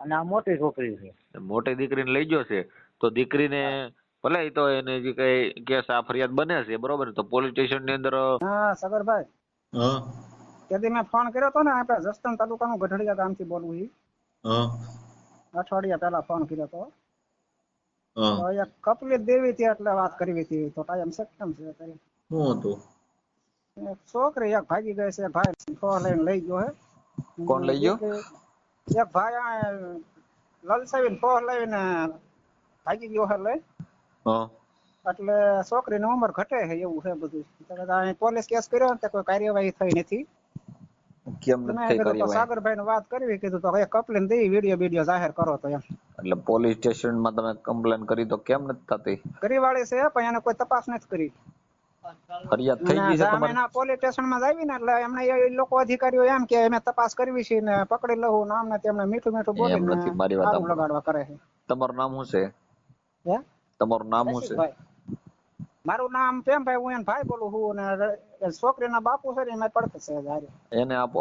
અને આ મોટી છોકરી છે. મોટી દીકરીને લઈ ગયો છે તો દીકરીને ભલે ઈ તો એને જે કઈ કેસ આ ફરિયાદ બને છે બરોબર ને, તો પોલીસ સ્ટેશન ની અંદર હા સગરભાઈ, હા તેથી મેં ફોન કર્યો હતો ને, આપણે જસદણ તાલુકાનું ગઢડિયા ગામથી બોલવું છે. હા અઠવાડિયા પહેલા ફોન કર્યો હતો. હા તો એક કપલી દેવી હતી એટલે વાત કરવી હતી. તો ટાઈમ છે કેમ છે અત્યારે? શું હતું? એક છોકરી એક ભાગી ગઈ છે, ભાઈ ફોન લઈને લઈ ગયો હે. કોણ લઈ ગયો? એક ભાઈ આ લલસાવીને ફોન લઈને ભાગી ગયો હે લઈ. હા એટલે છોકરીની ઉંમર ઘટે છે એવું છે બધું. અહીં પોલીસ કેસ કર્યો ને કોઈ કાર્યવાહી થઈ નથી. કેમ મેં નથી કીધું તો કાર્યવાહી? સાગરભાઈ ને વાત કરવી, કીધું તો એક કપલીને દઈ વિડીયો જાહેર કરો તો એમ. એટલે પોલીસ સ્ટેશનમાં તમે કમ્પ્લેન કરી તો કેમ નથી થતી? કરીવાળી છે પણ એને કોઈ તપાસ નથી કરી. ફરિયાદ થઈ ગઈ છે તમારી? જામીન પોલીસ સ્ટેશનમાં આવી ને એટલે એમને એ લોકો અધિકારીઓ એમ કે અમે તપાસ કરવી છે ને પકડી લઉં નામ ને તેમને મીઠું મીઠું એમ બોલીને નથી, મારી વાત આરોપ સાંભળો. લગાડવા કરે છે. તમારું નામ શું છે? હે તમારું નામ શું છે? ભાઈ મારું નામ પ્રેમભાઈ, હું એને ભાઈ બોલું છું અને છોકરીના બાપુ છે ને એમાં પડખે છે હારે. એને આપો.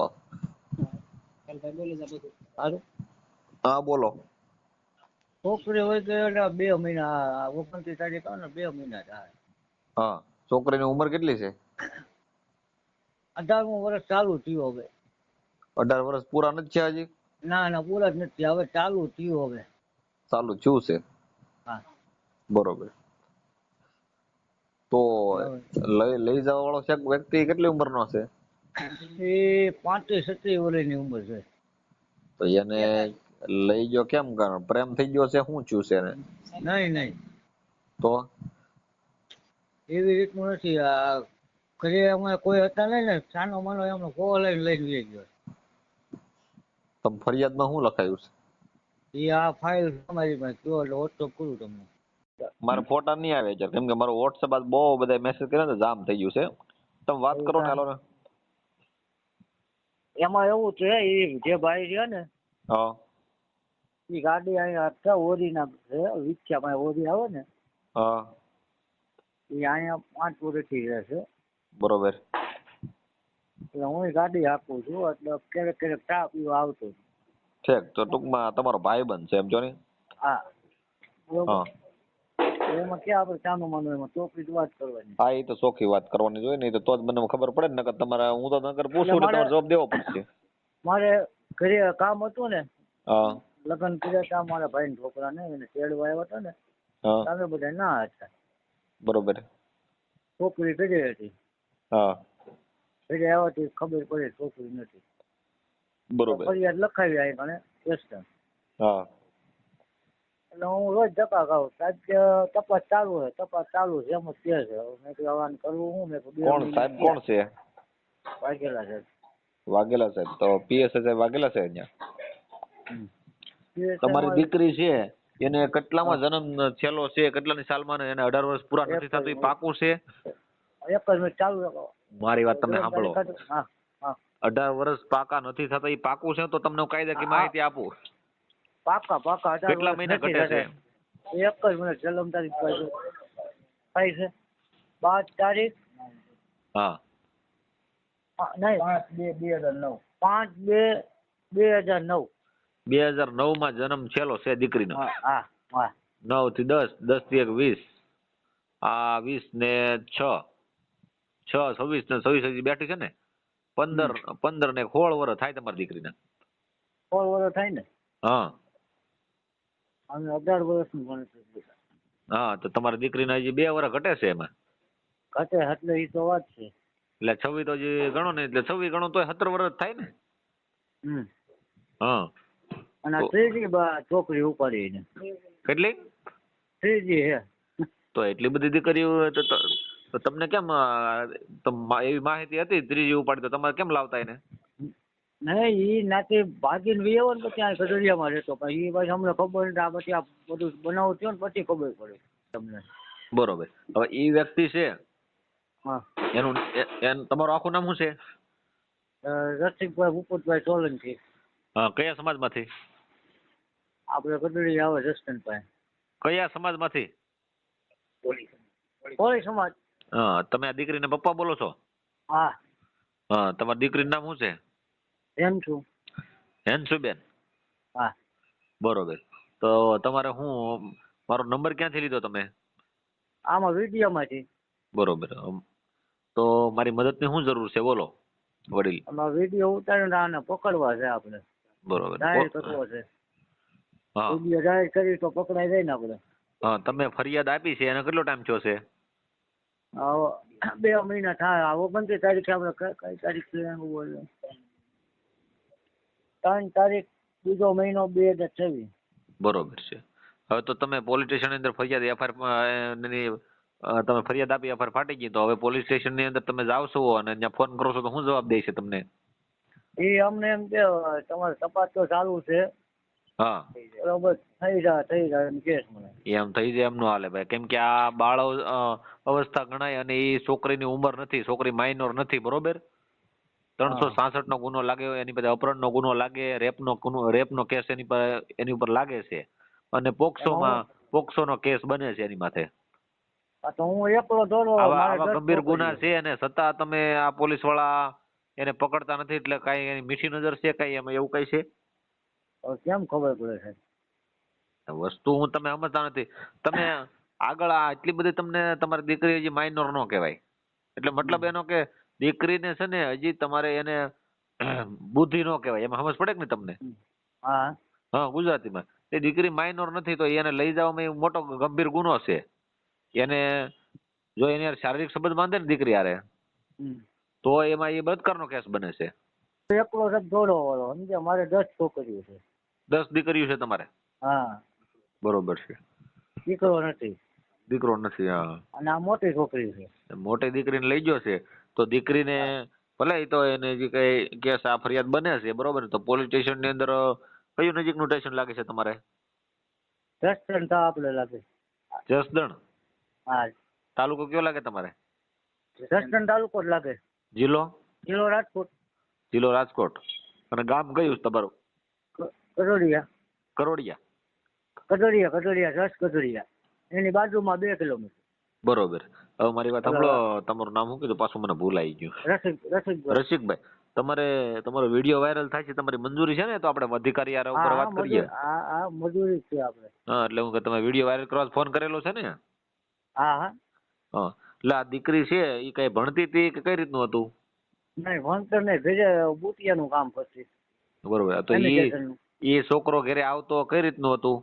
ભાઈ બોલી જા બધું સારું. હા બોલો. છોકરી હોય તો એટલે 2 મહિના 29 તારીખ આવે ને 2 મહિના થાય. હા છોકરીની ઉંમર કેટલી છે? 18મું વર્ષ ચાલુ થયું હવે. 18 વર્ષ પૂરા નથી થયા હજી? ના પૂરા જ નથી, હવે ચાલુ થયું હવે. ચાલુ થયું છે હા બરોબર. તો લઈ જવા વાળો છે વ્યક્તિ કેટલી ઉંમરનો છે? એ 35-36 વર્ષની ઉંમર છે. તો એને લઈ ગયો કેમ? કારણ પ્રેમ થઈ ગયો છે? શું થયું છે એને? નહીં તો એવી રીતનું નથી. આ ઘરે અમે કોઈ હતા નહીં ને, સાનો માનો એમનો કોલ લઈને લઈ ગયો. તમે ફરિયાદમાં શું લખાયું છે? એ આ ફાઇલ તમારી પાસે કયો એટલે વોટ્સઅપ કરું તમને. મારે ફોટા નહીં આવે અત્યારે, કેમ કે મારો વોટ્સઅપ આજ બહુ બધા મેસેજ કર્યા ને જામ થઈ ગયું છે. તમે વાત કરો ને. હાલો ને. એમાં એવું છે, એ જે ભાઈ છે ને હા એ ગાડી અહીંયા હતા ઓરીના છે, વિખ્યા ઓરી આવે ને હા એ અહીંયા 5 વર્ષથી રહે છે. બરોબર. એટલે હું ગાડી આપું છું, એટલે ક્યારેક ચા પીવા આવતો. ઠીક, તો ટૂંકમાં તમારો ભાઈ બંધ છે એમ જો ને? હા બરોબર. હા એમાં ક્યાં આપણે ચાનું માનું, એમાં ચોખ્ખી જ વાત કરવાની. હા એ તો ચોખ્ખી વાત કરવાની જોઈએ ને, તો જ મને ખબર પડે ને. નકર તમારે હું તો નકર પૂછું ને તમારે જવાબ દેવો પડશે. મારે ઘરે કામ હતું ને, હા લગ્ન કર્યા હતા મારા ભાઈ છોકરાને, એને તેડવા આવ્યા હતા ને, હા તમે બધા ના હતા. બરોબર. છોકરી ઘરે હતી. હા ઘરે આવવાથી ખબર પડે છોકરી નથી. બરોબર. ફરિયાદ લખાવી આવી મને વેસ્ટર્ન. હા એટલે હું રોજ ધક્કા ખાઉં. સાહેબ કે તપાસ ચાલુ છે એમ જ કહે છે. મેં કીધું આવાનું કરવું હું? મેં કીધું કોણ સાહેબ? કોણ છે? વાઘેલા સાહેબ. વાઘેલા સાહેબ. તો પીએસઆઈ સાહેબ વાઘેલા છે અહીંયા? તમારી દીકરી છે એને કેટલામાં જન્મ થયેલો છે? કેટલાની સાલમાં? એને 18 વર્ષ પૂરા નથી થતું એ પાકું છે? એક જ મિનિટ ચાલુ રાખો. મારી વાત તમે સાંભળો. હા હા 18 વર્ષ પાકા નથી થતા એ પાકું છે? તો તમને હું કાયદાકીય માહિતી આપું. પાકા કેટલા મહિના ઘટે છે? એક જ મિનિટ. જન્મ તારીખ થાય છે 5 તારીખ. હા નહીં 5/2/2009. 5/2/2009. 2009 માં જન્મ થયેલો છે દીકરીનો. હા 9 થી 10, 10 થી 1 20. આ 20 ને 6, 6 26 ને 26 હજી બેઠી છે ને. 15 ને 16 વર્ષ થાય તમારી દીકરીને. 16 વર્ષ થાય ને. હા અને 18 વર્ષનું ગણતરી. હા તો તમારી દીકરીને હજી 2 વર્ષ ઘટે છે એમાં. ઘટે એટલે એ તો વાત છે. એટલે 26 તો હજી ગણો ને, એટલે 26 ગણો તો 17 વર્ષ થાય ને. હા અને આ ત્રીજી છોકરી ઉપાડી ને. કેટલી? ત્રીજી હે. તો એટલી બધી દીકરીઓ તો તમને કેમ એવી માહિતી હતી ત્રીજી ઉપાડી? તો તમારે કેમ લાવતા એને? નહીં એ નાથી ભાગીને વિયો ને પછી આ ગઢડિયામાં રહેતો. પણ એ પછી અમને ખબર નથી. આ પછી આ બધું બનાવ થયો ને પછી ખબર પડે તમને. બરોબર. હવે એ વ્યક્તિ છે હા એનું તમારું આખું નામ શું છે? રસિકભાઈ ભૂપતભાઈ સોલંકી. હા કયા સમાજમાંથી? આપણે ગઢડી આવે જસવંતભાઈ. કયા સમાજમાંથી? કોળી સમાજ. હા તમે આ દીકરીના પપ્પા બોલો છો? હા હા તમારી દીકરીનું નામ શું છે? એમ છું. હેન્સુબેન. હા બરોબર. તો તમારે હું મારો નંબર ક્યાંથી લીધો તમે? આમાં વિડીયોમાંથી. બરોબર. તો મારી મદદની શું જરૂર છે બોલો વડીલ. આમાં વિડીયો ઉતારીને આને પકડવા છે આપણે. બરોબર. જાહેર કરવો છે. હા વિડીયો જાહેર કરી તો પકડાઈ જાય ને આપણે. હા, તમે ફરિયાદ આપી છે એનો કેટલો ટાઈમ થયો છે? હવે 2 મહિના થાય. હવે 15 તારીખે આપણે કઈ તારીખ છે? 3 તારીખ 2 મહિનો 2026. બરોબર છે. હવે તો તમે પોલીસ સ્ટેશન ની અંદર ફરિયાદ તમે ફરિયાદ આપી, એફઆઈઆર ફાટી ગઈ, તો હવે પોલીસ સ્ટેશન ની અંદર તમે જાવ છો અને ત્યાં ફોન કરો છો તો શું જવાબ દે છે તમને? એ અમને એમ કે તમારે તપાસ તો ચાલુ છે, હા બરોબર, થઈ જાય એમ કે છે મને. એમ થઈ જાય એમ નો હાલે ભાઈ, કેમ કે આ બાળ અવસ્થા ગણાય અને એ છોકરીની ઉંમર નથી, છોકરી માઇનોર નથી, બરોબર. 366 નો ગુનો લાગે, એની પાસે અપહરણ નો ગુનો લાગે, રેપ નો કેસ એની ઉપર લાગે છે અને પોક્સો નો કેસ બને છે એની માથે. આ તો હું એકલો દોડો આવા ગંભીર ગુના છે અને છતાં તમે આ પોલીસ વાળા એને પકડતા નથી, એટલે કઈ એની મીઠી નજર છે કઈ એમાં એવું કઈ છે? કેમ ખબર પડે છે? વસ્તુ હું તમે સમજતા નથી. તમે આગળ એટલી બધી તમને તમારી દીકરી હજી માઇનોર નો કહેવાય, એટલે મતલબ એનો કે દીકરીને છે ને હજી તમારે એને બુદ્ધિ નો કહેવાય, એમાં સમજ પડે કે નહીં તમને? હા હા, ગુજરાતીમાં એ દીકરી માઇનોર નથી તો એને લઈ જવામાં એ મોટો ગંભીર ગુનો છે. એને જો એને શારીરિક સંબંધ બાંધે ને દીકરી હારે તો એમાં એ બળાત્કારનો કેસ બને છે. એકલો જ દોડો વાળો સમજે, મારે 10 છોકરીઓ છે. 10 દીકરીઓ છે તમારે? હા. બરોબર છે. દીકરો નથી. દીકરો નથી. હા. અને આ મોટી છોકરી છે. મોટી દીકરીને લઈ ગયો છે તો દીકરીને ભલે તો એને જે કઈ કેસ આ ફરિયાદ બને છે, બરોબર, તો પોલીસ સ્ટેશન ની અંદર કયું નજીકનું સ્ટેશન લાગે છે તમારે? જસદણ તો આપણે લાગે. જસદણ? હા. તાલુકો કયો લાગે તમારે? જસદણ તાલુકો જ લાગે. જિલ્લો? જિલ્લો રાજકોટ. જિલ્લો રાજકોટ. અને ગામ કયું છે તમારું? કરોડિયા. કરોડિયા? કટોડિયા, જસ કટોડિયા. એની બાજુમાં 2 કિલોમીટર. બરોબર. હવે મારી વાત સાંભળો, તમારું નામ શું કીધું પાછું? મને ભૂલાઈ ગયું. રસિકભાઈ. તમારો વિડીયો વાયરલ થાય છે, તમારી મંજૂરી છે ને? તો આપણે અધિકારી યાર ઉપર વાત કરીએ. હા, મજૂરી છે આપણે. હા, એટલે હું કે તમે વિડીયો વાયરલ કરવા ફોન કરેલો છે ને? હા હા. હા, એટલે આ દીકરી છે એ કઈ ભણતી હતી કે કઈ રીતનું હતું? નહીં, ભણતર નહીં, ભેજે બુટિયાનું કામ કરતી. બરોબર. તો એ છોકરો ઘરે આવતો કઈ રીતનું હતું?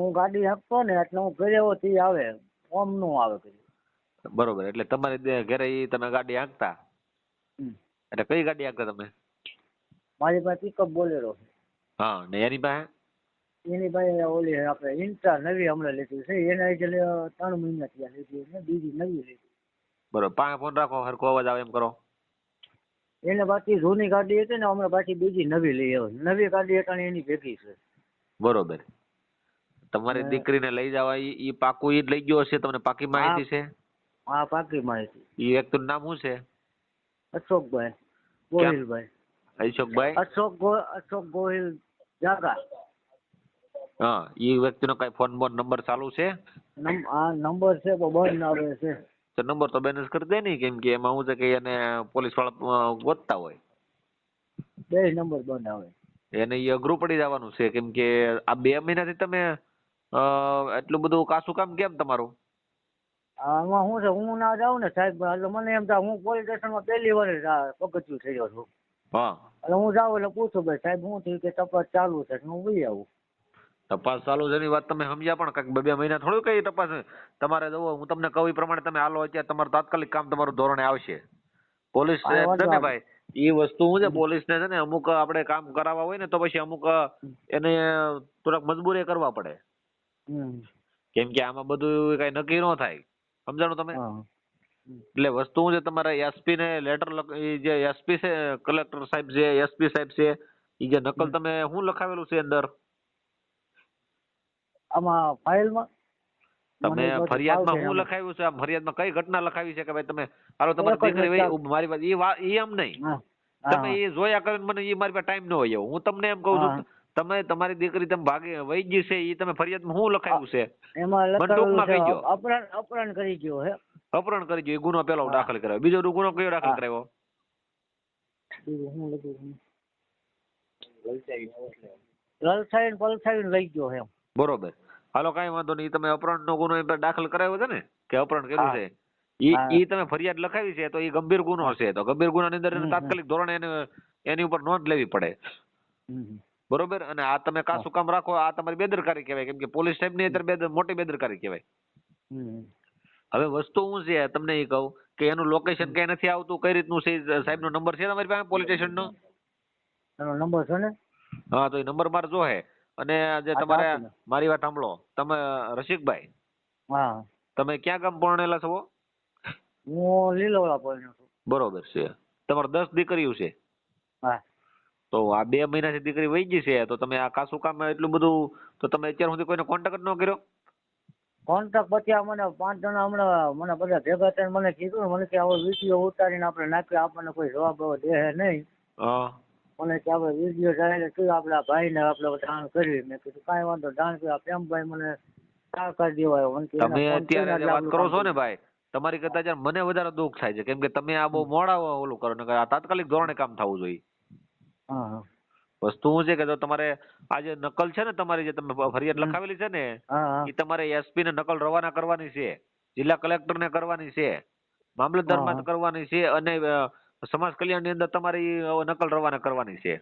હું ગાડી હાંકતો ને એટલે હું ઘરે હોત ઈ આવે, ઓમ નો આવે ઘરે. બરોબર. એટલે તમારી ઘરે તમે ગાડી હાંકતા? એટલે કઈ ગાડી હાંકતા તમે? મારી પાસે પિકઅપ બોલેરો છે. હા, ને એની પાસે? એની પાસે ઓલી આપણે ઇન્ટ્રા નવી હમણાં લીધી છે, એને એટલે 3 મહિના થયા લીધી ને, બીજી નવી લીધી. બરોબર. પાસે ફોન રાખો, હરખો અવાજ આવે એમ કરો. એને પાછી જૂની ગાડી હતી ને, હમણાં પાછી બીજી નવી લઈ આવી. નવી ગાડી એટલે એની ભેગી છે. બરોબર. તમારી દીકરીને લઈ જવા ઈ પાકું ઈ જ લઈ ગયો હશે? તમને પાકી માહિતી છે? હા, પાકી માહિતી. ઈ વ્યક્તિનું નામ શું છે? અશોકભાઈ ગોહિલભાઈ. અશોકભાઈ? અશોક ગોહિલ જાગા. હા, ઈ વ્યક્તિનો કઈ ફોન નંબર ચાલુ છે? નંબર છે પણ બંધ આવે છે. તો નંબર તો બેલેન્સ કરી દે ને, કેમ કે એમાં શું છે કે એને પોલીસ વાળા ગોતતા હોય. 2 નંબર બંધ આવે. એને ઈ અઘરું પડી જવાનું છે, કેમ કે આ 2 મહિનાથી તમે એટલું બધું કાસું કામ કેમ તમારું? આમાં શું છે, હું ના જાઉં ને સાહેબ, એટલે મને એમ થાય હું પોલીસ સ્ટેશનમાં પહેલી વાર પગથિયું થઈ જાઉં છું. હા. એટલે હું જાઉં એટલે પૂછું ભાઈ સાહેબ શું થયું, કે તપાસ ચાલુ છે, હું વહી આવું. તપાસ ચાલુ છે એની વાત તમે સમજ્યા, પણ કાંઈક 2 મહિના થોડું કઈ તપાસ તમારે જવો. હું તમને કહું એ પ્રમાણે તમે હાલો, અત્યારે તમારું તાત્કાલિક કામ તમારું ધોરણે આવશે. પોલીસ છે ને ભાઈ, એ વસ્તુ શું છે, પોલીસને છે ને અમુક આપણે કામ કરાવવા હોય ને તો પછી અમુક એને થોડાક મજબૂરી કરવા પડે, કેમ કે આમાં બધું કઈ નક્કી ન થાય. સમજાણું તમે? એટલે વસ્તુ શું છે, તમારે એસપી ને લેટર જે એસપી છે, કલેક્ટર સાહેબ છે, એસપી સાહેબ છે, એ જે નકલ તમે શું લખાવેલું છે અંદર આમાં ફાઇલમાં? તમે ફરિયાદમાં શું લખાવ્યું છે? આ ફરિયાદમાં કઈ ઘટના લખાવી છે કે ભાઈ તમે હાલો તમારી દીકરી મારી પાસે એ એમ નહીં, તમે એ જોયા કરીને મને એ મારી પાસે ટાઈમ ન હોય એવું. હું તમને એમ કહું છું, તમે તમારી દીકરી તમે ભાગી વહી ગઈ છે, એ તમે ફરિયાદમાં શું લખાવ્યું છે? એમાં ટૂંકમાં કહી દો. અપહરણ કરી ગયો હે. અપહરણ કરી ગયો, એ ગુનો પેલો દાખલ કરાવ્યો. બીજો ગુનો કયો દાખલ કરાવ્યો? લલસાઈને પલસાઈને લઈ ગયો એમ. બરોબર. હાલો કાંઈ વાંધો નહીં. તમે અપહરણનો ગુનો એમ દાખલ કરાવ્યો છે ને કે અપહરણ કર્યું હા. છે હા. ઈ તમે ફરિયાદ લખાવી છે તો ઈ ગંભીર ગુનો છે. તો ગંભીર ગુનાની અંદર એને તાત્કાલિક ધોરણે એની ઉપર નોંધ લેવી પડે. હમ. બરોબર. અને આ તમે કાસું કામ રાખો આ તમારી બેદરકારી કહેવાય, કેમ કે પોલીસ સાહેબની અત્યારે મોટી બેદરકારી કહેવાય. હમ. હવે વસ્તુ શું છે તમને એ કહું કે એનું લોકેશન કઈ નથી આવતું, કઈ રીતનું છે, સાહેબનો નંબર છે તમારી પાસે પોલીસ સ્ટેશનનો? એનો નંબર છે ને? હા, તો એ નંબર મારે જોહે. અને જે હા, તો તમારે આપી દો. મારી વાત સાંભળો, તમે રસિકભાઈ હા, તમે ક્યાં ગામ પરણેલા છો? હું લીલોડા પરણ્યો છું. બરોબર છે. તમારે 10 દીકરીઓ છે. હા. તો આ 2 મહિનાથી દીકરી વહી ગઈ છે, તો તમે આ કાસું કામ એટલું બધું, તો તમે અત્યાર સુધી કોઈને કોન્ટેક્ટ ન કર્યો? કોન્ટ્રાક્ટ પછી આ મને 5 જણા હમણાં મને બધા ભેગા થઈને મને કીધું ને, મને કે આવો વિડીયો ઉતારીને આપણે નાખ્યો, આપણને કોઈ જવાબ એવો દે નહીં. હા. મને કે આપણે વિડીયો જાહેર કર્યો, આપણે આ ભાઈને આપણે જાણ કરી. મેં કીધું કાંઈ વાંધો, જાણ કરી. આ પ્રેમભાઈ મને જાણ કરી દેવાયો. મને કે તમે એના ફોન અત્યારે કરીને જે વાત આપણું કરો કામ છો ને કર્યું. ભાઈ, તમારી કરતા જ્યારે મને વધારે દુઃખ થાય છે, કેમ કે તમે આ બહુ મોડા ઓલું કરો, નકર આ તાત્કાલિક ધોરણે કામ થવું જોઈએ. હા. હા. વસ્તુ શું છે કે જો તમારે આ જે નકલ છે ને તમારી, જે તમે ફરિયાદ લખાવેલી છે ને, હા. એ તમારે એસપી ને નકલ રવાના કરવાની છે, જિલ્લા કલેક્ટર ને કરવાની છે, મામલતદારમાં કરવાની છે, અને સમાજ કલ્યાણની અંદર તમારી નકલ રવાના કરવાની છે.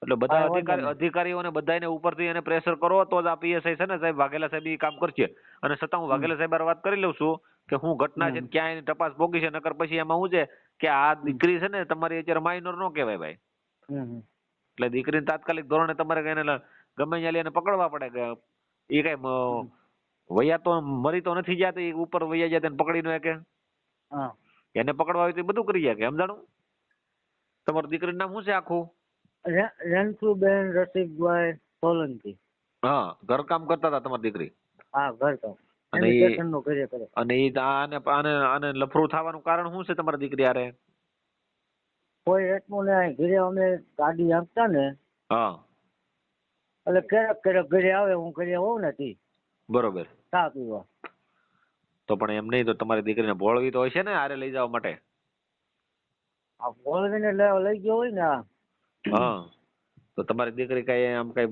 એટલે બધા અધિકારીઓને બધાને ઉપરથી એને પ્રેશર કરો તો જ આ પીએસઆઈ છે ને સાહેબ વાઘેલા સાહેબ એ કામ કરશે. અને છતાં હું વાઘેલા સાહેબ હારે વાત કરી લઉં છું કે હું ઘટના છે ને ક્યાં એની તપાસ પોગી છે, નકર પછી એમાં શું છે કે આ દીકરી છે ને તમારી અત્યારે માઇનર નો કહેવાય ભાઈ. એટલે દીકરીને તાત્કાલિક ધોરણે તમારે એને ગમે ત્યાં લઈને પકડવા પડે કે એ કઈ વયા તો મરી તો નથી ગયા, એ ઉપર વયા જાય તેને પકડી નો કે એને પકડવા હોય તો બધું કરી જાય કે સમજાણું. તમારું દીકરીનું નામ શું છે આખું? રેન્સુબેન રસિકભાઈ સોલંકી. હા, ઘરકામ કરતા હતા તમારી દીકરી? હા, ઘરકામ. અને એમિટેશનનું ઘરે કરે. અને એ આને આને આને લફરું થવાનું કારણ શું છે તમારી દીકરી હારે? કોઈ એટલું ને ઘરે અમે ગાડી આપતા ને, હા, એટલે ક્યારેક ઘરે આવે, હું ઘરે હોઉં ને તી બરોબર. ચા પીવા. તો પણ એમ નહીં, તો તમારી દીકરીને ભોળવી તો હશે ને હારે લઈ જવા માટે? આ બોલવીને લઈ ગયો હોય ને. હા, તો તમારી દીકરી કઈ આમ કઈ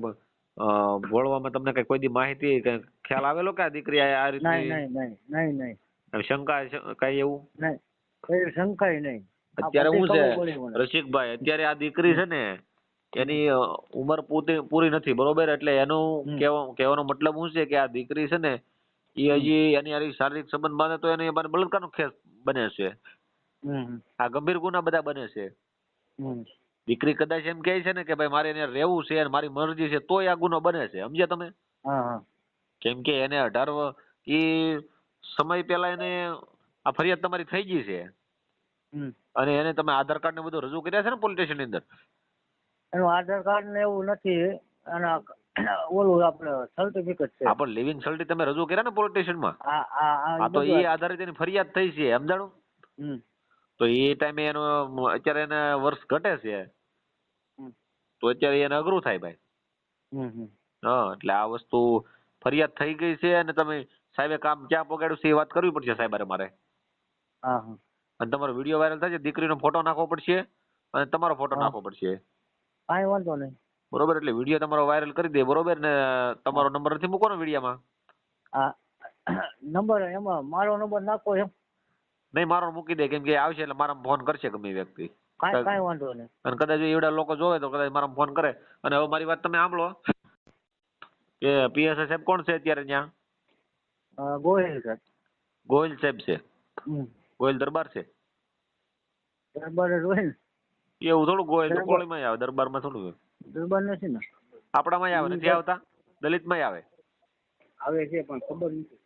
ભોળવામાં તમને કઈ કોઈ દી માહિતી કઈ ખ્યાલ આવેલો કે આ દીકરી આ રીતની? નહીં. શંકા કઈ એવું? નહીં, કઈ શંકાય નહીં. અત્યારે શું છે રસિકભાઈ, અત્યારે આ દીકરી છે ને એની ઉંમર પૂરી નથી, બરોબર? એટલે એનું કહેવાનો મતલબ શું છે કે આ દીકરી છે ને એ હજી એની હારી શારીરિક સંબંધ બાંધે તો એને બળાત્કારનો કેસ બને છે. આ ગંભીર ગુના બધા બને છે. દીકરી કદાચ એમ કહે છે ને કે ભાઈ મારે એને રહેવું છે, મારી મરજી છે, તોય આ ગુનો બને છે. સમજ્યા તમે? કેમ કે એને 18 એ સમય પહેલા એને આ ફરિયાદ તમારી થઈ ગઈ છે. અને એને તમે આધાર કાર્ડ ને બધું રજૂ કર્યા છે ને પોલીસ સ્ટેશન ની અંદર? એનું આધાર કાર્ડ ને એવું નથી, અને ઓલું આપણે સર્ટિફિકેટ છે. આપણે લિવિંગ સર્ટિ તમે રજૂ કર્યા ને પોલીસ સ્ટેશન માં? હા, તો એ આધારિત એની ફરિયાદ થઈ છે, સમજાણું? તો એ ટાઈમે એનો અત્યારે એને વર્ષ ઘટે છે, તો અત્યારે એને અઘરું થાય ભાઈ. હા, એટલે આ વસ્તુ ફરિયાદ થઈ ગઈ છે અને તમે સાહેબે કામ ક્યાં પગાડ્યું છે એ વાત કરવી પડશે સાહેબ મારે. અને તમારો વિડીયો વાયરલ થાય છે, દીકરીનો ફોટો નાખવો પડશે અને તમારો ફોટો નાખવો પડશે. કાંઈ વાંધો નહીં. બરોબર? એટલે વિડીયો તમારો વાયરલ કરી દે, બરોબર ને? તમારો નંબર નથી મૂકવાનો વિડીયોમાં? હા, નંબર એમાં મારો નંબર નાખો એમ? નહીં, મારો મૂકી દે, કેમ કે આવશે એટલે મારા ફોન કરશે ગમે વ્યક્તિ. કાંઈ વાંધો નહીં. અને કદાચ એવડા લોકો જોવે તો કદાચ મારા ફોન કરે. અને હવે મારી વાત તમે સાંભળો કે પીએસઆઈ સાહેબ કોણ છે અત્યારે ત્યાં? ગોહિલ સાહેબ. ગોહિલ સાહેબ છે? ગોહિલ દરબાર છે? દરબાર જ હોય ને. એવું થોડું ગોહિલ તો કોળીમાં આવે, દરબારમાં થોડું. દરબાર નથી ને. આપણામાં આવે નથી આવતા? દલિતમાં આવે? આવે છે પણ ખબર નથી.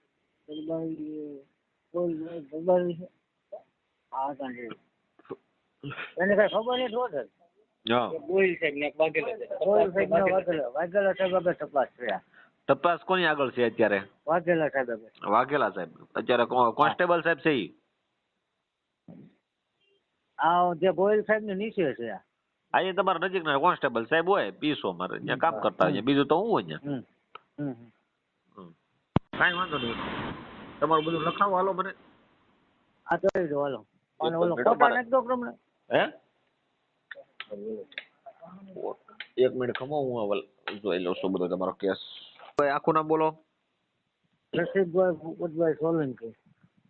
દરબાર છે. હા, કાંઈ એને કઈ ખબર નથી હોત. ગોહિલ સાહેબ ને વાઘેલા સાહેબ આગળ તપાસ કર્યા. તપાસ કોની આગળ છે અત્યારે? વાઘેલા સાહેબ આગળ. વાઘેલા સાહેબ અત્યારે કોન્સ્ટેબલ સાહેબ છે ઈ? આ જે ગોહિલ સાહેબ ની નીચે છે. આ એ તમારા નજીકના કોન્સ્ટેબલ સાહેબ હોય પીસો મારે ત્યાં કામ કરતા હોય, બીજું તો હું હોય ત્યાં. કાંઈ વાંધો નહીં, તમારું બધું લખાવો હાલો મને. આ તો હાલો. અને ઓલો ફોટા નાખી દો પ્રમાણે. હે? એક મિનિટ ખમો, હું જોઈ લઉં છું બધો તમારો કેસ. ભાઈ આખું નામ બોલો. રસિકભાઈ ભૂપતભાઈ સોલંકી.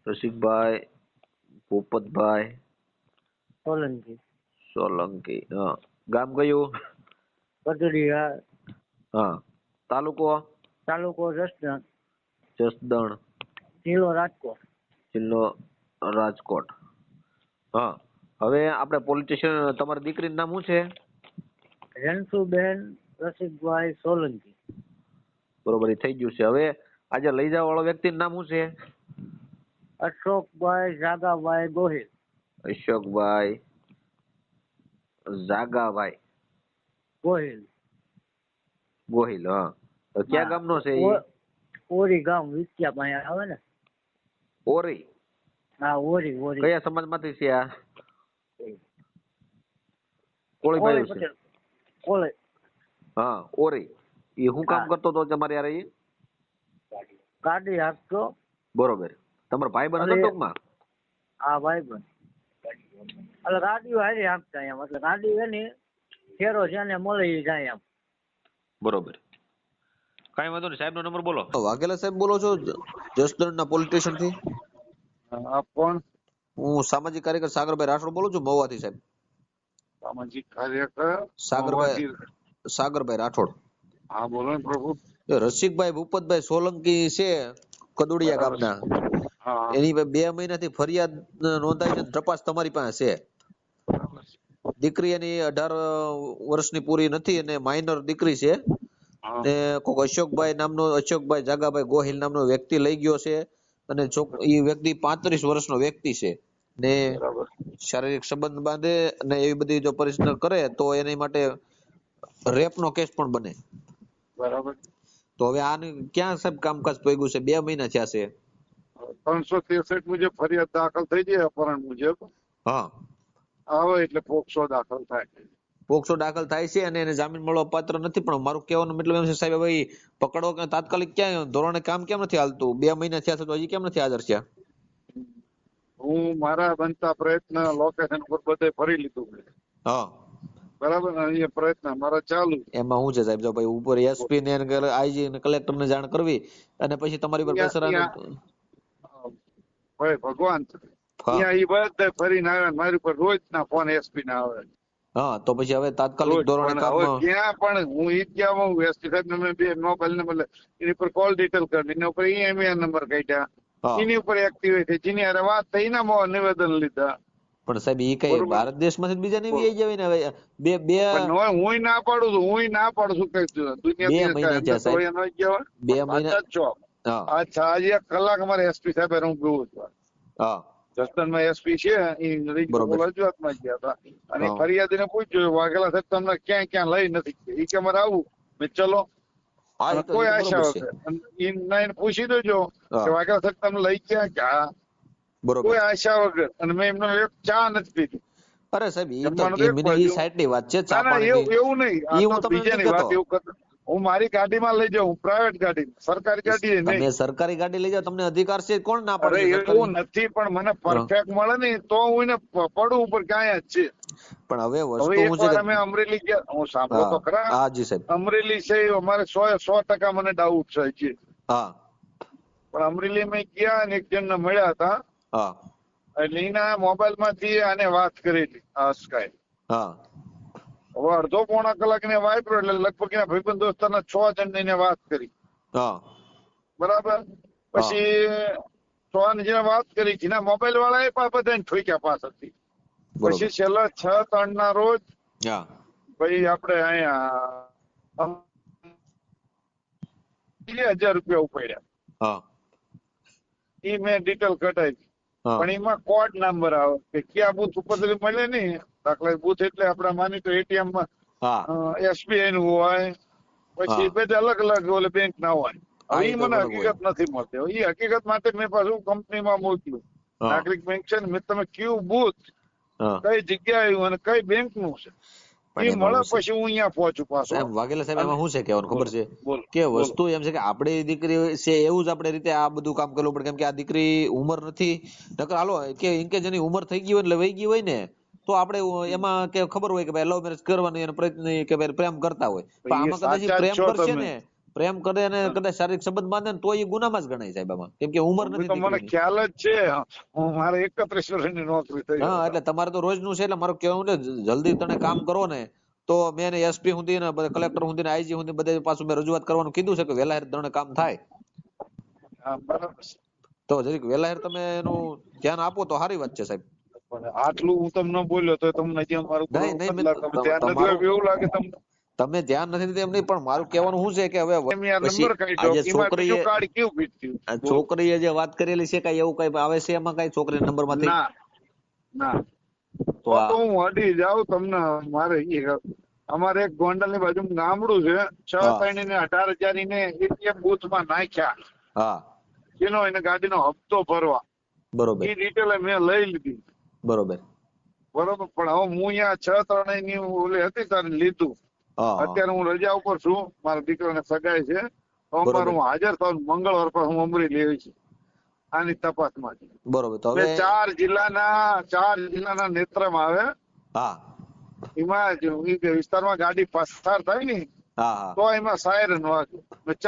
રસિકભાઈ ભૂપતભાઈ સોલંકી. સોલંકી. હા. ગામ કયું? કટડિયા. હા. તાલુકો? તાલુકો જસદણ. જસદણ. જિલ્લો રાજકોટ. જિલ્લો રાજકોટ. હા. હવે આપણે પોલીસ સ્ટેશન, તમારી દીકરીનું નામ શું છે? રેન્સુબેન રસિકભાઈ સોલંકી. બરોબર, એ થઈ ગયું છે. હવે આજે લઈ જવા વાળો વ્યક્તિનું નામ શું છે? અશોકભાઈ જાગાભાઈ ગોહિલ. અશોકભાઈ જાગાભાઈ ગોહિલ. ગોહિલ. હા. તો ક્યાં ગામનો છે એ? ઓરી ગામ વિત્યા પાસે આવે ને. ઓરી? હા, ઓરી. ઓરી કયા સમાજમાંથી છે આ? કોળી ભાઈ છે. કોળી. હા, ઓરી. એ શું કામ કરતો હતો તમારે યાર? એ ગાડી હાંકતો. બરોબર. તમારો ભાઈ બન હતો ટૂંકમાં? હા, ભાઈબંધ. એટલે ગાડીઓ હારી હાંકતા એમ, એટલે ગાડી એની ફેરો છે ને મળી જાય એમ. બરોબર. કઈ વાંધો નહીં. સાહેબ નો નંબર બોલો. વાઘેલા સાહેબ બોલો છો જસદણ ના પોલીસ સ્ટેશન થી? આપ કોણ? હું સામાજિક કાર્યકર સાગરભાઈ રાઠોડ બોલું છું, મહુવાથી સાહેબ. સામાજિક કાર્યકર સાગરભાઈ રાઠોડ. હા બોલો ને પ્રભુ. રસિકભાઈ ભૂપતભાઈ સોલંકી છે કદુડિયા ગામના. હા. એની 2 મહિનાથી ફરિયાદ નોંધાઈ છે, તપાસ તમારી પાસે છે. દીકરી એની 18 વર્ષની પૂરી નથી અને માઇનર દીકરી છે. ને કોક અશોકભાઈ જાગાભાઈ ગોહિલ નામનો વ્યક્તિ લઈ ગયો છે અને એ વ્યક્તિ 35 વર્ષનો વ્યક્તિ છે ને શારીરિક સંબંધ બાંધે અને એવી બધી જો પરિસ્થિતિ કરે તો એની માટે રેપ નો કેસ પણ બને. બરાબર. તો હવે આને ક્યાં સાહેબ કામકાજ પગ્યું છે? 2 મહિના થયા છે. 363 મુજબ ફરિયાદ દાખલ થઈ જાય અપહરણ મુજબ. હા. આવે એટલે પોક્સો દાખલ થાય. પોક્સો દાખલ થાય છે અને એને જામીન મળવા પાત્ર નથી. પણ મારું કહેવાનો મતલબ એમ છે સાહેબ, ભાઈ પકડો કે તાત્કાલિક ક્યાં ધોરણે કામ કેમ નથી હાલતું? 2 મહિના થયા છે તો હજી કેમ નથી હાજર થયા? હું મારા બનતા પ્રયત્ન લોકેશન પર બધે ફરી લીધું. હા. બરાબર ને? એ પ્રયત્ન મારા ચાલુ. એમાં શું છે સાહેબ, જો ભાઈ ઉપર એસપી ને આઈજી ને કલેક્ટર ને જાણ કરવી અને પછી તમારી પર પ્રેશર આવે. ભાઈ ભગવાન ત્યાં એ બધે ફરીને આવે, મારી પર રોજ ના ફોન એસપી ના આવે. હા, તો પછી હવે તાત્કાલિક ધોરણે કામ. ક્યાં પણ હું ઈ ક્યાં હું એસપી સાહેબ ને મેં 2 મોબાઈલ નંબર એની પર કોલ ડિટેલ કરી, એના ઉપર ઈએમઆઈ નંબર કાઢ્યા, એની ઉપર એક્ટિવેટ થઈ, જેની હારે વાત થઈ ના નિવેદન લીધા. પણ સાહેબ ઈ કઈ ભારત દેશમાંથી બીજા ને આવી જાય ને? હવે બે હું ના પાડું છું કઈ દુનિયા 2 મહિના. અચ્છા, આજે 1 કલાક અમારે એસપી સાહેબ હું ગયું છું. હા. જસદણમાં એસપી છે એ રજૂઆતમાં ગયા હતા અને ફરિયાદીને પૂછ્યું વાઘેલા સાહેબ તમને ક્યાં ક્યાં લઈ નથી, એ કે અમારે આવું. મેં ચલો. કોઈ આશા વગર પૂછી દેજો કે વાઘેલા સાહેબ તમને લઈ ક્યાં? કોઈ આશા વગર. અને મેં એમનો એક ચા નથી પીધી. અરે સાહેબ એ સાઈડ ની વાત છે. એવું નહીં, બીજાની વાત. એવું હું મારી ગાડીમાં લઈ જાઉં, પ્રાઇવેટ ગાડી, સરકારી ગાડી નહીં. સરકારી ગાડી લઈ જાવ, તમને અધિકાર છે, કોણ ના પાડે? એવું નથી, પણ મને પરફેક્ટ મળે ને તો હું એને પડું ઉપર ક્યાં જ છે. પણ હવે એકવાર અમે અમરેલી ગયા, હું સાંભળો તો ખરા. હા જી સાહેબ. અમરેલી છે અમારે 100% મને ડાઉટ છે. હા. પણ અમરેલી મેં ગયા અને એક જણ ને મળ્યા હતા. હા. એટલે એના મોબાઈલ માંથી આને વાત કરેલી અસ્કાય. હા. હવે અડધો પોણા કલાક ને વાપર્યો એટલે લગભગ એના ભાઈબંધ દોસ્તારના 6 જણ ને વાત કરી. હા. બરાબર. પછી 6 ને જેને વાત કરી, જેના મોબાઈલ વાળા એ બધાને ઠોક્યા પાછળથી. પછી છેલ્લા 6-3 ના રોજ ભાઈ આપણે અહીંયા 1000 રૂપિયા ઉપાડ્યા. એ મેં ડિટેલ કઢાવી. પણ એમાં કોડ નંબર આવે કે ક્યાં બુથ ઉપર મળે નહીં. દાખલા બુથ એટલે આપણે માની તો એટીએમ માં એસબીઆઈ નું હોય, પછી બધા અલગ અલગ ઓલે બેંક ના હોય. હવે એ મને હકીકત નથી મળતી. એ હકીકત માટે મેં પાછું કંપનીમાં મોકલ્યું. નાગરિક બેંક છે ને, મેં તમે કયું બુથ કઈ જગ્યાએ આવ્યું અને કઈ બેંક નું છે એ મળે પછી હું અહીંયા પહોંચું પાછો. વાઘેલા સાહેબ એમાં શું છે કહેવાનું ખબર છે કે વસ્તુ એમ છે કે આપણી દીકરી છે એવું જ આપણે રીતે આ બધું કામ કરવું પડે. કેમ કે આ દીકરી ઉંમર નથી, નકર હાલો કે જેની ઉંમર થઈ ગઈ હોય એટલે વહી ગઈ હોય ને તો આપણે એમાં કે ખબર હોય કે ભાઈ લવ મેરેજ કરવાની અને પ્રયત્ન કે ભાઈ પ્રેમ કરતા હોય, પણ એ આમાં કદાચ ઈ સાચા જ પ્રેમ છો કરશે તમે. ને, પ્રેમ કરે અને કદાચ શારીરિક સંબંધ બાંધે ને તો એ ગુનામાં જ ગણાય સાહેબ આમાં, કેમ કે ઉંમર હવે નથી તો મને દીકરીની. ખ્યાલ જ છે. હું મારે 31 વર્ષની નોકરી થઈ. હા, એટલે તમારે તો રોજનું છે, એટલે મારું કહેવું ને જલ્દી તમે કામ કરો ને, તો મેં એસપી સુધી ને કલેક્ટર સુધી ને આઈજી સુધી બધે પાછું મેં રજૂઆત કરવાનું કીધું છે કે વહેલા ધોરણે કામ થાય. હા, બરાબર છે. તો જરીક વહેલા તમે એનું ધ્યાન આપો તો સારી વાત છે સાહેબ. પણ આટલું હું તમને બોલ્યો તો તમને હજી અમારું નહીં નહીં બરોબર લાગે, ધ્યાન નથી તમારું આપ્યું એવું લાગે તમને? તમે ધ્યાન નથી દીધું એમ નહીં, પણ મારું કહેવાનું શું છે કે હવે એમ યાર પછી નંબર કાઢ્યો, આજે એમાં બીજું છોકરીએ કાર્ડ કેવું ફિટ થયું? બોલો. છોકરીએ જે વાત કરેલી છે કઈ એવું કઈ આવે છે એમાં કઈ છોકરીના નંબર માંથી? ના ના, તો તો આ તો હું અડી જાઉં તમને. મારે અમારે એક ગોંડલ ની બાજુ ગામડું છે, 6 હા. ત્રણ ને 18,000 ને એટીએમ બૂથ માં નાખ્યા, હા, એનો એને ગાડીનો હપ્તો ભરવા, બરોબર એ ડિટેલ મેં લઈ લીધી. બરોબર. બરોબર, પણ હવે હું અહીંયા 6 ત્રણ ની ઓલી હતી તારે લીધું. હા હા, અત્યારે હું રજા ઉપર છું, મારા દીકરાને સગાઈ છે, સોમવાર બરોબર હું હાજર થાઉં, મંગળવાર પર હું અમરેલી આવી છું આની તપાસમાં. બરોબર. તો બે હવે 4 જિલ્લાના નેત્રમાં આવે, હા એમાં ઈ વિસ્તારમાં ગાડી પસાર થાય ને હા હા, તો એમાં સાયરન વાગે.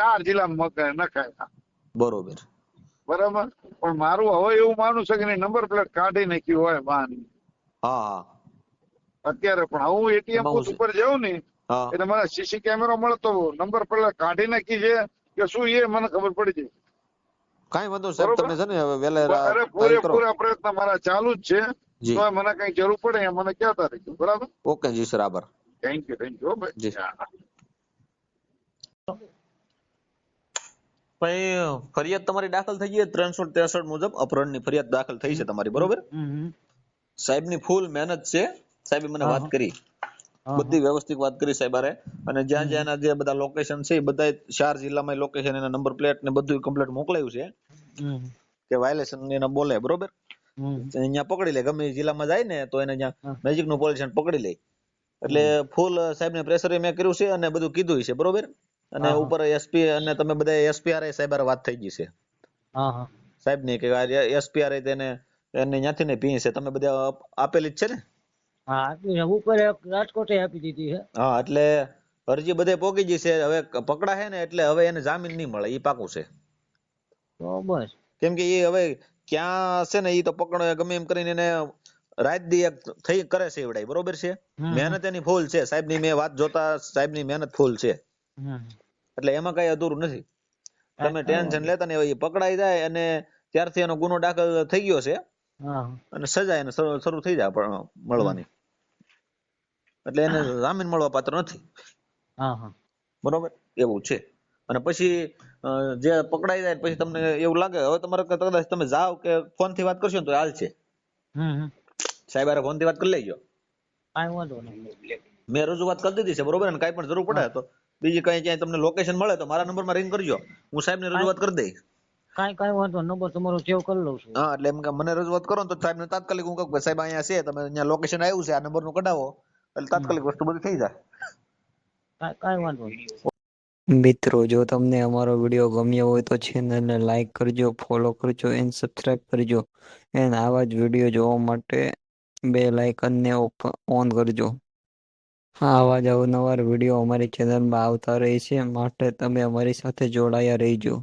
4 જિલ્લામાં નખાય. બરોબર. બરાબર, પણ મારું હવે એવું માનું છે કે નંબર પ્લેટ કાઢી નાખી હોય વાહની હા હા, અત્યારે. પણ હું એટીએમ એમાં બૂથ હું છે? ઉપર જાઉં ને હા, એટલે મને સીસી કેમેરો મળતો નંબર પ્લેટ કાઢી નાખી છે કે શું એ મને ખબર પડી જાય. કાંઈ વાંધો નહીં સાહેબ, બરોબર. તમે છે ને હવે વહેલા અરે ટ્રાય કરો. પૂરેપૂરા પ્રયત્ન મારા ચાલુ જ છે. જી. તો મને કઈ જરૂર પડે એ મને કહેતા રહેજો. બરાબર, ઓકે જી સર, આભાર. થેન્ક યુ જી. ભાઈ. ભાઈ ફરિયાદ તમારી દાખલ થઈ ગઈ 363 મુજબ અપહરણની ફરિયાદ દાખલ થઈ છે તમારી, બરોબર? સાહેબની ફૂલ મહેનત છે, સાહેબે મને વાત કરી, બધી વ્યવસ્થિત વાત કરી સાહેબારે, અને જ્યાં જ્યાં એના જે બધા લોકેશન છે એ બધા 4 જિલ્લામાં લોકેશન એના નંબર પ્લેટ ને બધું કમ્પ્લીટ મોકલાયું છે કે વાયલેશન એને બોલે, બરોબર? અહીંયા પકડી લે, ગમે એ જિલ્લામાં જાય ને તો એને ત્યાં નજીક નું પોલીસ પકડી લે. એટલે ફૂલ સાહેબને પ્રેશર મેં કર્યું છે અને બધું કીધું છે, બરોબર? અને ઉપર એસપી અને તમે બધા એસપીઆર સાહેબ વાત થઈ ગઈ છે સાહેબ ની કે એસપીઆર તેને એને ત્યાંથી ને પી છે, તમે બધા આપેલી જ છે ને? હા, ઉપર રાજકોટે આપી દીધી છે. હા, એટલે અરજી બધે પોગી ગઈ છે. હવે પકડા છે ને એટલે હવે એને જામીન નહીં મળે, એ પાકું છે. તો બસ, કેમ કે એ હવે ક્યાં છે ને, એ તો પકડો ગમે એમ કરીને એને રાત દી એક થઈ કરે છે એવડાય, બરોબર છે? મહેનત એની ફૂલ છે સાહેબની, મેં વાત જોતા સાહેબની મહેનત ફૂલ છે, એટલે એમાં કઈ અધૂરું નથી. તમે ટેન્શન લેતા નહીં, એ પકડાઈ જાય અને ત્યારથી એનો ગુનો દાખલ થઈ ગયો છે અને સજા એને શરૂ થઈ જાય મળવાની, એટલે એને જામીન મળવા પાત્ર નથી, બરોબર? એવું છે. અને પછી જે પકડાઈ જાય પછી તમને એવું લાગે હવે તમારે કદાચ તમે જાઓ કે ફોન થી વાત કરશો ને તો હાલ છે, સાહેબ હારે ફોન થી વાત કરી લેજો. કાંઈ વાંધો નહીં. મેં રજૂઆત કરી દીધી છે, બરોબર? અને કાંઈ પણ જરૂર પડે તો બીજી કઈ ક્યાંય તમને લોકેશન મળે તો મારા નંબરમાં રિંગ કરજો, હું સાહેબને રજૂઆત કરી દઈશ. કાંઈ વાંધો નહીં. નંબર તમારો સેવ કરી લઉં છું. હા, એટલે એમ કે મને રજૂઆત કરો ને તો સાહેબને તાત્કાલિક હું કહું કે સાહેબ અહીંયા છે, તમે અહીંયા લોકેશન આવ્યું છે, આ નંબરનું કઢાવો, એટલે તાત્કાલિક વસ્તુ બધી થઈ જાય. કાંઈ વાંધો નહીં. મિત્રો, જો તમને અમારો વિડીયો ગમ્યો હોય તો ચેનલને લાઈક કરજો, ફોલો કરજો એન્ડ સબસ્ક્રાઇબ કરજો. એન્ડ આવા જ વિડીયો જોવા માટે બેલ આઇકનને ઓન કરજો. આવા જ અવનવા વિડીયો અમારી ચેનલમાં આવતા રહે છે, માટે તમે અમારી સાથે જોડાયા રહેજો.